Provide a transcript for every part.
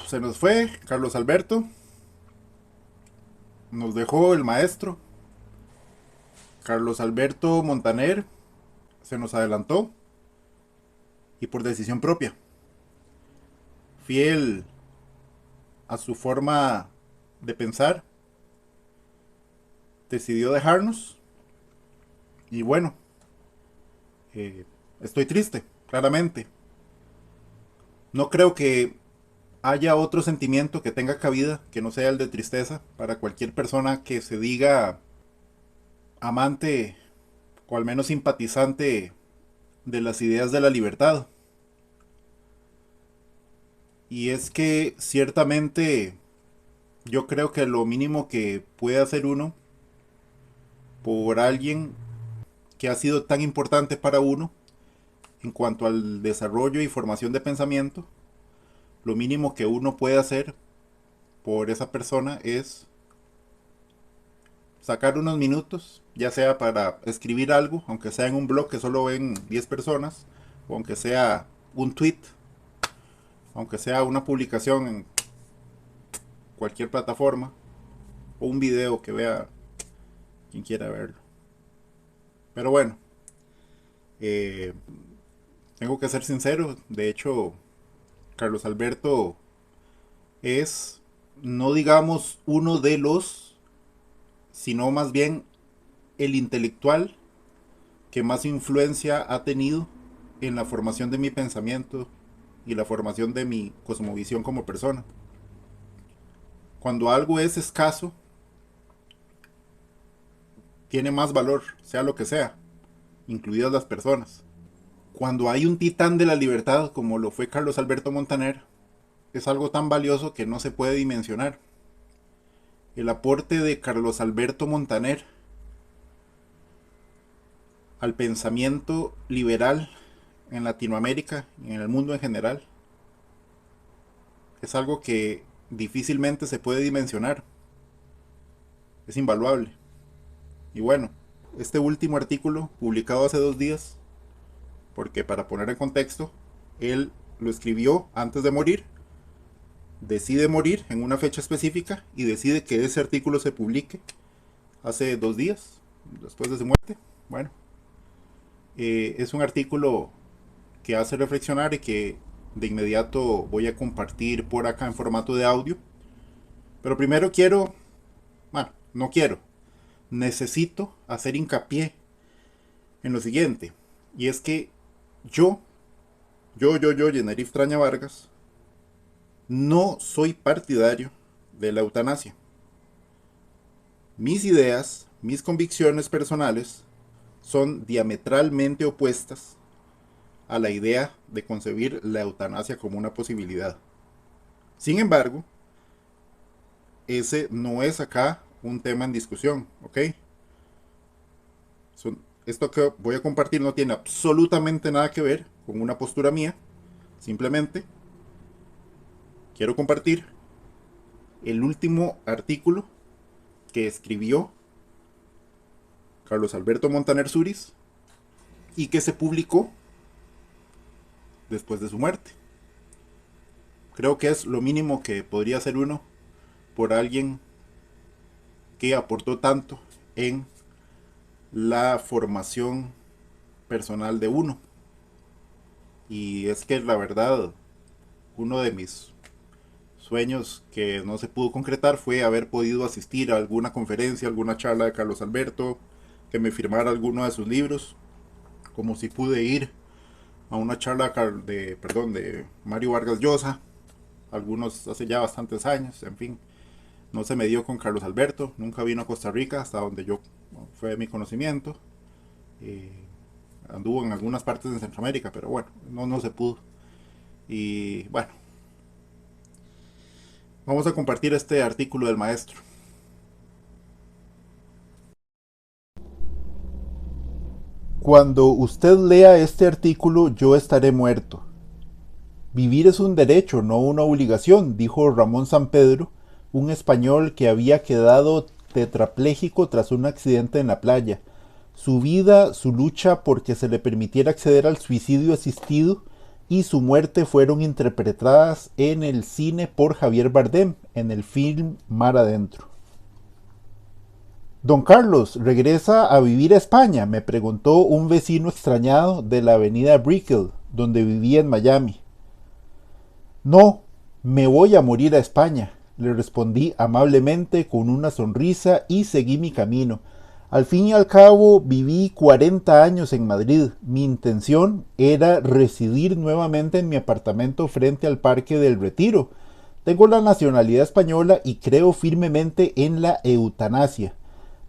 se nos fue Carlos Alberto, nos dejó el maestro. Carlos Alberto Montaner se nos adelantó y por decisión propia, fiel a su forma de pensar, decidió dejarnos. Y bueno, estoy triste, claramente. No creo que haya otro sentimiento que tenga cabida que no sea el de tristeza para cualquier persona que se diga amante o al menos simpatizante de las ideas de la libertad. Y es que ciertamente yo creo que lo mínimo que puede hacer uno por alguien que ha sido tan importante para uno en cuanto al desarrollo y formación de pensamiento, lo mínimo que uno puede hacer por esa persona es sacar unos minutos, ya sea para escribir algo, aunque sea en un blog que solo ven 10 personas, o aunque sea un tweet, aunque sea una publicación en cualquier plataforma, o un video que vea quien quiera verlo. Pero bueno, eh, tengo que ser sincero, de hecho, Carlos Alberto es, no digamos uno de los, sino más bien el intelectual que más influencia ha tenido en la formación de mi pensamiento y la formación de mi cosmovisión como persona. Cuando algo es escaso, tiene más valor, sea lo que sea, incluidas las personas. Cuando hay un titán de la libertad como lo fue Carlos Alberto Montaner, es algo tan valioso que no se puede dimensionar. El aporte de Carlos Alberto Montaner al pensamiento liberal en Latinoamérica y en el mundo en general es algo que difícilmente se puede dimensionar. Es invaluable. Y bueno, este último artículo publicado hace 2 días, porque para poner en contexto, él lo escribió antes de morir, decide morir en una fecha específica y decide que ese artículo se publique hace 2 días, después de su muerte. Bueno, es un artículo que hace reflexionar y que de inmediato voy a compartir por acá en formato de audio. Pero primero quiero, bueno, no quiero, necesito hacer hincapié en lo siguiente. Y es que yo, Yenerife Traña Vargas, no soy partidario de la eutanasia. Mis ideas, mis convicciones personales son diametralmente opuestas a la idea de concebir la eutanasia como una posibilidad. Sin embargo, ese no es acá un tema en discusión, ¿ok? Esto que voy a compartir no tiene absolutamente nada que ver con una postura mía. Simplemente quiero compartir el último artículo que escribió Carlos Alberto Montaner Suris y que se publicó después de su muerte. Creo que es lo mínimo que podría hacer uno por alguien que aportó tanto en la formación personal de uno. Y es que la verdad, uno de mis sueños que no se pudo concretar fue haber podido asistir a alguna conferencia, alguna charla de Carlos Alberto, que me firmara alguno de sus libros, como si pude ir a una charla de Mario Vargas Llosa, algunos hace ya bastantes años, en fin. No se me dio con Carlos Alberto, nunca vino a Costa Rica, hasta donde yo fue de mi conocimiento. Eh, Anduvo en algunas partes de Centroamérica, pero bueno, no se pudo. Y bueno, vamos a compartir este artículo del maestro. Cuando usted lea este artículo, yo estaré muerto. Vivir es un derecho, no una obligación, dijo Ramón Sampedro, un español que había quedado tetrapléjico tras un accidente en la playa. Su vida, su lucha porque se le permitiera acceder al suicidio asistido y su muerte fueron interpretadas en el cine por Javier Bardem en el film Mar Adentro. Don Carlos, ¿regresa a vivir a España?, me preguntó un vecino extrañado de la avenida Brickell, donde vivía en Miami. No, me voy a morir a España, le respondí amablemente con una sonrisa y seguí mi camino. Al fin y al cabo viví 40 años en Madrid. Mi intención era residir nuevamente en mi apartamento frente al Parque del Retiro. Tengo la nacionalidad española y creo firmemente en la eutanasia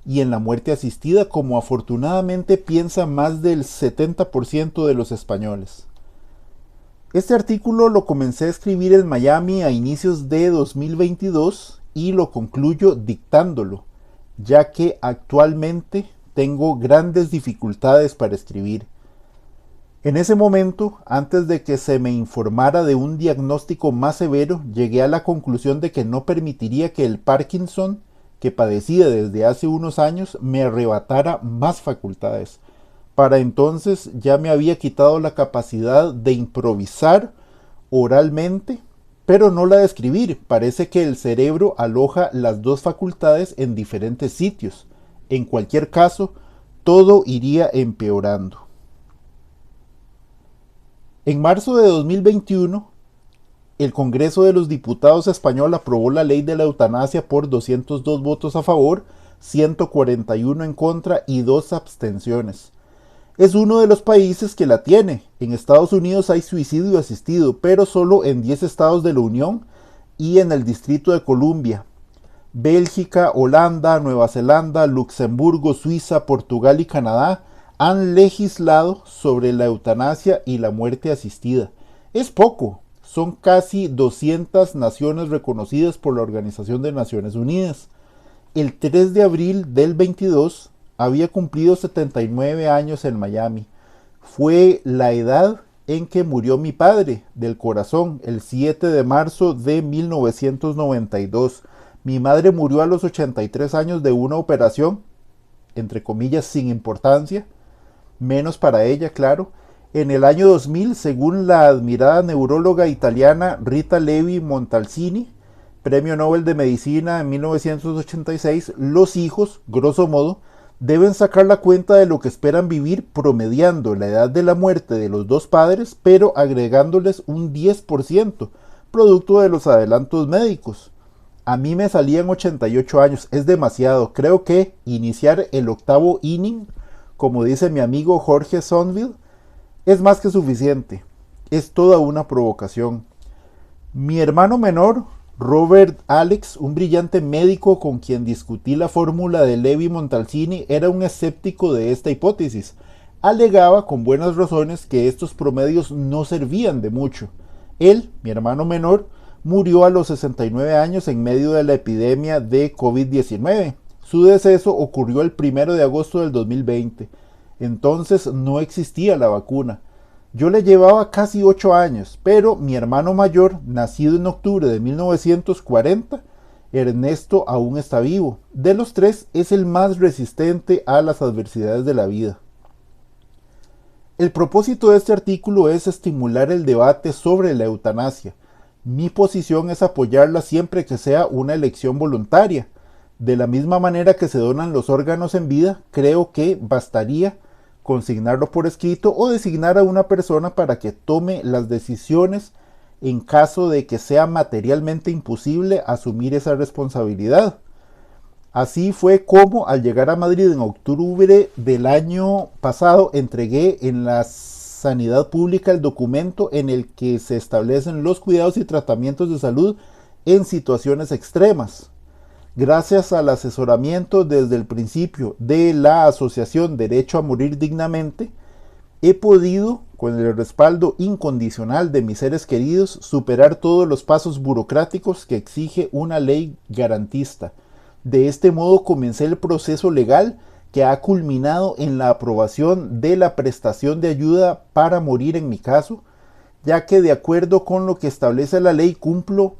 y en la muerte asistida, como afortunadamente piensa más del 70% de los españoles. Este artículo lo comencé a escribir en Miami a inicios de 2022 y lo concluyo dictándolo, ya que actualmente tengo grandes dificultades para escribir. En ese momento, antes de que se me informara de un diagnóstico más severo, llegué a la conclusión de que no permitiría que el Parkinson, que padecía desde hace unos años, me arrebatara más facultades. Para entonces ya me había quitado la capacidad de improvisar oralmente, pero no la de escribir. Parece que el cerebro aloja las dos facultades en diferentes sitios. En cualquier caso, todo iría empeorando. En marzo de 2021, el Congreso de los Diputados español aprobó la ley de la eutanasia por 202 votos a favor, 141 en contra y 2 abstenciones. Es uno de los países que la tiene. En Estados Unidos hay suicidio asistido, pero solo en 10 estados de la Unión y en el Distrito de Columbia. Bélgica, Holanda, Nueva Zelanda, Luxemburgo, Suiza, Portugal y Canadá han legislado sobre la eutanasia y la muerte asistida. Es poco, son casi 200 naciones reconocidas por la Organización de Naciones Unidas. El 3 de abril del 22 había cumplido 79 años en Miami. Fue la edad en que murió mi padre del corazón, el 7 de marzo de 1992. Mi madre murió a los 83 años de una operación, entre comillas, sin importancia, menos para ella, claro, en el año 2000, según la admirada neuróloga italiana Rita Levi Montalcini, Premio Nobel de Medicina en 1986, los hijos, grosso modo, deben sacar la cuenta de lo que esperan vivir promediando la edad de la muerte de los dos padres, pero agregándoles un 10%, producto de los adelantos médicos. A mí me salían 88 años, es demasiado. Creo que iniciar el 8º inning, como dice mi amigo Jorge Sonville, es más que suficiente. Es toda una provocación. Mi hermano menor, Robert Alex, un brillante médico con quien discutí la fórmula de Levi Montalcini, era un escéptico de esta hipótesis. Alegaba con buenas razones que estos promedios no servían de mucho. Él, mi hermano menor, murió a los 69 años en medio de la epidemia de COVID-19. Su deceso ocurrió el 1 de agosto del 2020. Entonces no existía la vacuna. Yo le llevaba casi 8 años, pero mi hermano mayor, nacido en octubre de 1940, Ernesto, aún está vivo. De los tres, es el más resistente a las adversidades de la vida. El propósito de este artículo es estimular el debate sobre la eutanasia. Mi posición es apoyarla siempre que sea una elección voluntaria. De la misma manera que se donan los órganos en vida, creo que bastaría consignarlo por escrito o designar a una persona para que tome las decisiones en caso de que sea materialmente imposible asumir esa responsabilidad. Así fue como al llegar a Madrid en octubre del año pasado entregué en la Sanidad Pública el documento en el que se establecen los cuidados y tratamientos de salud en situaciones extremas. Gracias al asesoramiento desde el principio de la Asociación Derecho a Morir Dignamente, he podido, con el respaldo incondicional de mis seres queridos, superar todos los pasos burocráticos que exige una ley garantista. De este modo comencé el proceso legal que ha culminado en la aprobación de la prestación de ayuda para morir en mi caso, ya que de acuerdo con lo que establece la ley cumplo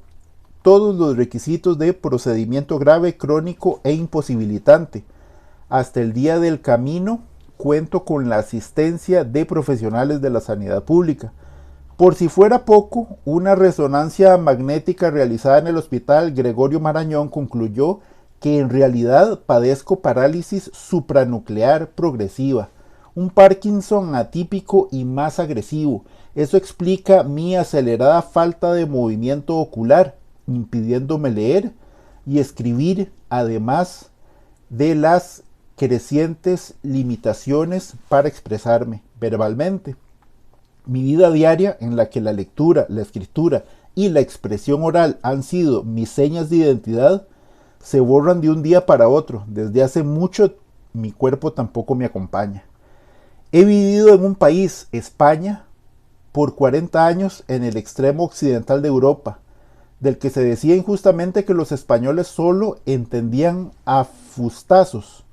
todos los requisitos de procedimiento grave, crónico e imposibilitante. Hasta el día del camino cuento con la asistencia de profesionales de la sanidad pública. Por si fuera poco, una resonancia magnética realizada en el hospital Gregorio Marañón concluyó que en realidad padezco parálisis supranuclear progresiva, un Parkinson atípico y más agresivo. Eso explica mi acelerada falta de movimiento ocular, impidiéndome leer y escribir, además de las crecientes limitaciones para expresarme verbalmente. Mi vida diaria, en la que la lectura, la escritura y la expresión oral han sido mis señas de identidad, se borran de un día para otro. Desde hace mucho mi cuerpo tampoco me acompaña. He vivido en un país, España, por 40 años en el extremo occidental de Europa, del que se decía injustamente que los españoles solo entendían a fustazos.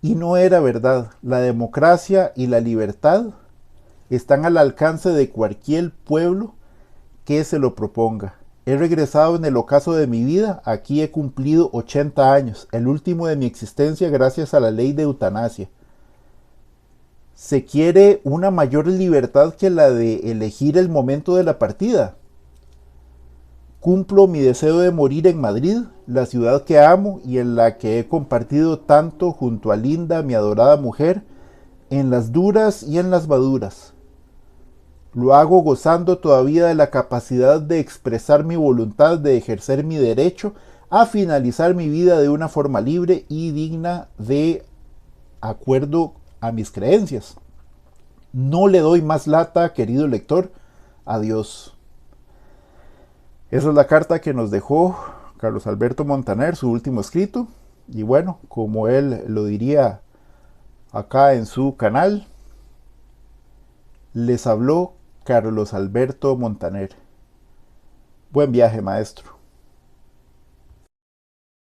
Y no era verdad. La democracia y la libertad están al alcance de cualquier pueblo que se lo proponga. He regresado en el ocaso de mi vida. Aquí he cumplido 80 años, el último de mi existencia gracias a la ley de eutanasia. Se quiere una mayor libertad que la de elegir el momento de la partida. Cumplo mi deseo de morir en Madrid, la ciudad que amo y en la que he compartido tanto junto a Linda, mi adorada mujer, en las duras y en las maduras. Lo hago gozando todavía de la capacidad de expresar mi voluntad, de ejercer mi derecho a finalizar mi vida de una forma libre y digna de acuerdo a mis creencias. No le doy más lata, querido lector. Adiós. Esa es la carta que nos dejó Carlos Alberto Montaner, su último escrito. Y bueno, como él lo diría acá en su canal, les habló Carlos Alberto Montaner. Buen viaje, maestro.